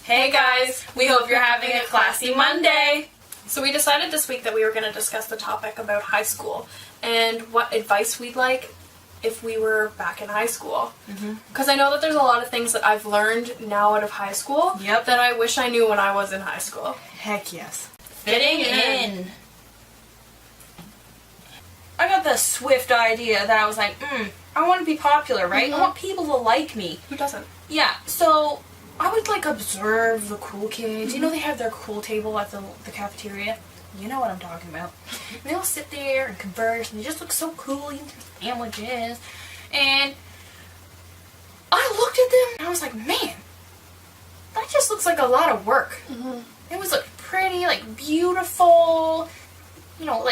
Hey guys, we hope you're having a classy Monday. So we decided this week that we were going to discuss the topic about high school and what advice we'd like if we were back in high school. Because I know that there's a lot of things that I've learned now out of high school that I wish I knew when I was in high school. Heck yes. Fitting in. I got the swift idea that I was like, I want to be popular, right? I want people to like me. Who doesn't? Yeah, so I would observe the cool kids. You know, they have their cool table at the cafeteria. You know what I'm talking about. And they all sit there and converse, and they just look so cool, eating their sandwiches. And I looked at them, and I was like, man, that just looks like a lot of work. It was pretty, beautiful. You know,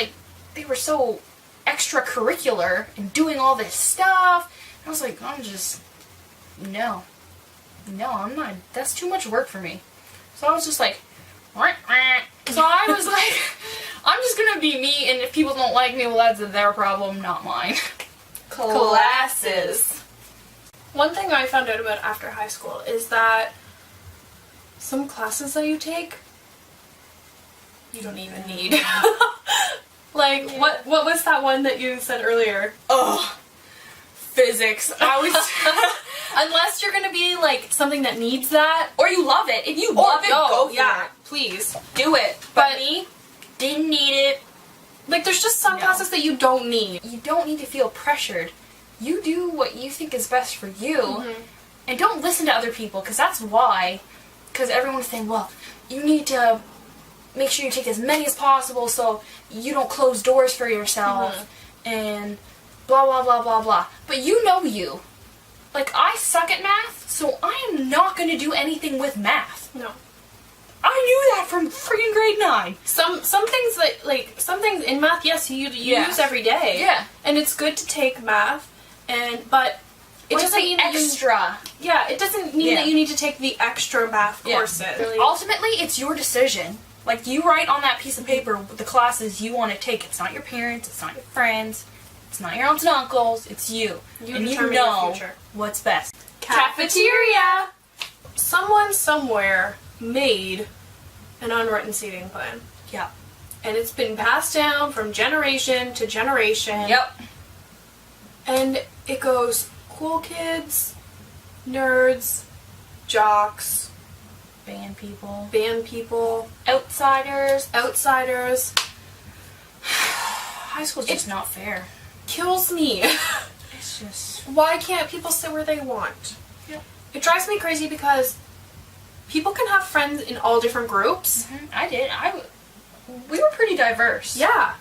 they were so extracurricular and doing all this stuff. And I was like, no, I'm not. That's too much work for me. So I was just like, wah, wah. So I was like, I'm just gonna be me, and if people don't like me, well, that's their problem, not mine. Classes. One thing I found out about after high school is that some classes that you take, you don't even need. What was that one that you said earlier? Oh, physics. I was... Unless you're gonna be something that needs that, or you love it. If you love it, go for it. Please do it. But me, didn't need it. There's just some classes that you don't need. You don't need to feel pressured. You do what you think is best for you, and don't listen to other people, because that's why. Because everyone's saying, well, you need to make sure you take as many as possible so you don't close doors for yourself, and blah blah blah blah blah. But you know you. I suck at math, so I am not going to do anything with math. No. I knew that from freaking grade 9. Some things some things in math, yes, you use every day. Yeah. And it's good to take math, but it doesn't mean extra. It doesn't mean that you need to take the extra math courses. Ultimately, it's your decision. You write on that piece of paper the classes you want to take. It's not your parents, it's not your friends, it's not your aunts and uncles, it's you. And you know what's best. Cafeteria! Someone somewhere made an unwritten seating plan. Yeah. And it's been passed down from generation to generation. Yep. And it goes cool kids, nerds, jocks, band people, outsiders. High school's just not fair. Kills me. It's just... Why can't people sit where they want? Yeah. It drives me crazy because people can have friends in all different groups. I did. We were pretty diverse. Yeah.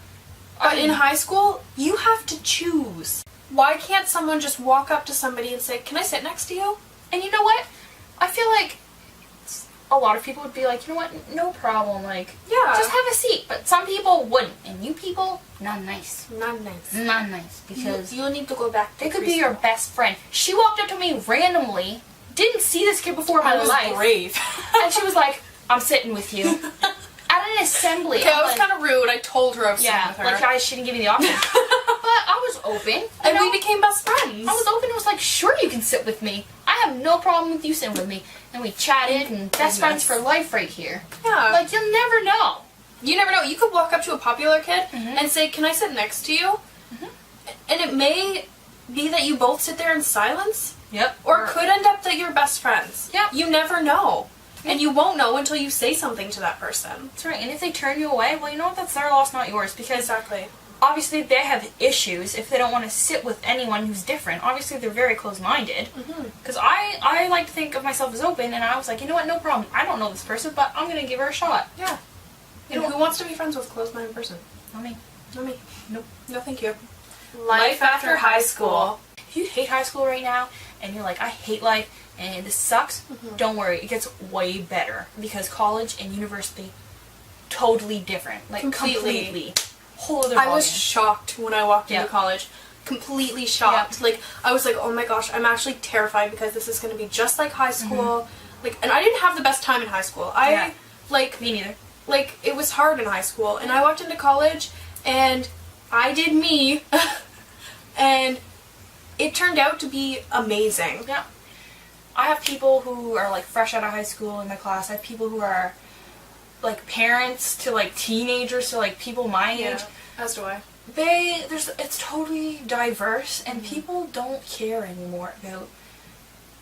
But in high school, you have to choose. Why can't someone just walk up to somebody and say, can I sit next to you? And you know what? I feel like a lot of people would be like, you know what, no problem, just have a seat. But some people wouldn't. And you people, not nice. Not nice. Not nice. Because you need to go back to they could be your best friend. She walked up to me randomly, didn't see this kid before in my life. Brave. And she was like, I'm sitting with you. At an assembly. Okay, I was kind of rude. I told her I was sitting with her. She didn't give me the option. But I was open. And we became best friends. I was open and was like, sure, you can sit with me. I have no problem with you sitting with me. And we chatted, and best friends for life right here. Yeah. You'll never know. You never know. You could walk up to a popular kid and say, can I sit next to you? And it may be that you both sit there in silence. Yep. Or it could end up that you're best friends. Yep. You never know. And you won't know until you say something to that person. That's right. And if they turn you away, well, you know what? That's their loss, not yours. Because obviously they have issues if they don't want to sit with anyone who's different. Obviously they're very close-minded. Because I like to think of myself as open, and I was like, you know what? No problem. I don't know this person, but I'm going to give her a shot. Yeah. Who wants to be friends with a closed-minded person? Not me. Not me. Nope. No, thank you. Life after high school. If you hate high school right now, and you're like, I hate life, and this sucks, don't worry, it gets way better. Because college and university, totally different. Completely. Whole other ballgame. I was shocked when I walked into college. Completely shocked. I was like, oh my gosh, I'm actually terrified because this is going to be just like high school. And I didn't have the best time in high school. Me neither. It was hard in high school. And I walked into college, and I did me. And it turned out to be amazing. Yeah. I have people who are like fresh out of high school in my class. I have people who are like parents to like teenagers to like people my age. Yeah, as do I. It's totally diverse, and people don't care anymore about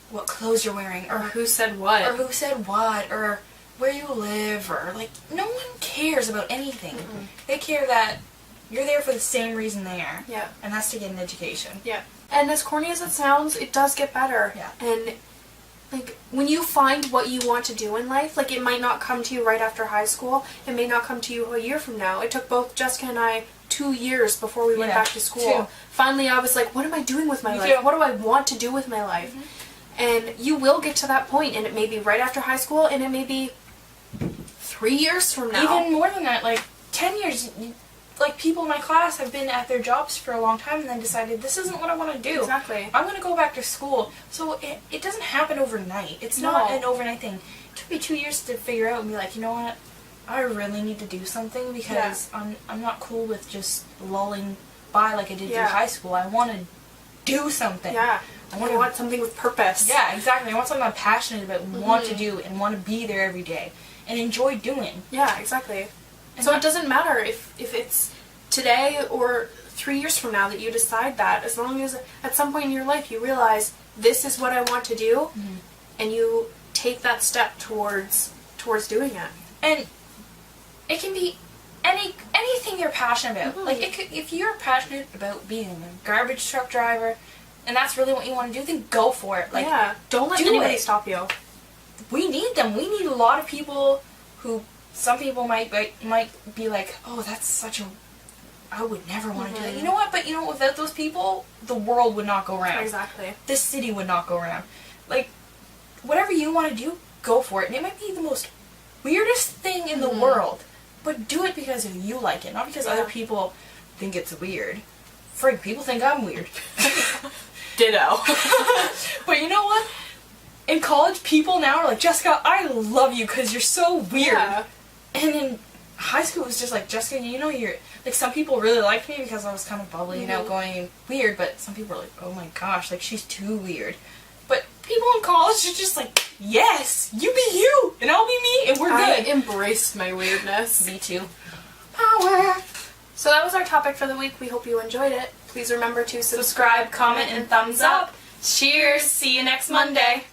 what clothes you're wearing Or who said what. or where you live, or like no one cares about anything. They care that you're there for the same reason they are. Yeah. And that's to get an education. Yeah. And as corny as it sounds, it does get better. Yeah. And like when you find what you want to do in life, like it might not come to you right after high school. It may not come to you a year from now. It took both Jessica and I 2 years before we went back to school. 2. Finally, I was like, what am I doing with my Me life? too. What do I want to do with my life? And you will get to that point, and it may be right after high school, and it may be 3 years from now. Even more than that, like 10 years. Like people in my class have been at their jobs for a long time and then decided this isn't what I want to do. Exactly. I'm going to go back to school. So it doesn't happen overnight. It's not an overnight thing. It took me 2 years to figure out and be like, you know what? I really need to do something because I'm not cool with just lulling by like I did through high school. I want to do something. Yeah. I want something with purpose. Yeah, exactly. I want something I'm passionate about, want to do, and want to be there every day and enjoy doing. Yeah, exactly. So it doesn't matter if it's today or 3 years from now that you decide that, as long as at some point in your life you realize this is what I want to do, and you take that step towards doing it. And it can be anything you're passionate about. Like if you're passionate about being a garbage truck driver, and that's really what you want to do, then go for it. Like, don't let anybody stop you. We need them. We need a lot of people who. Some people might be like, oh, that's such a. I would never want to do that. You know what? But you know, without those people, the world would not go round. Exactly. This city would not go round. Like, whatever you want to do, go for it. And it might be the most weirdest thing in the world, but do it because you like it, not because other people think it's weird. Frig, people think I'm weird. Ditto. But you know what? In college, people now are like, Jessica, I love you because you're so weird. Yeah. And in high school, it was just like, Jessica, you know, you're... Like, some people really liked me because I was kind of bubbly and outgoing and weird, but some people were like, oh my gosh, like, she's too weird. But people in college are just like, yes, you be you, and I'll be me, and we're good. I embraced my weirdness. Me too. Power! So that was our topic for the week. We hope you enjoyed it. Please remember to subscribe, comment, and thumbs up. Cheers! See you next Monday.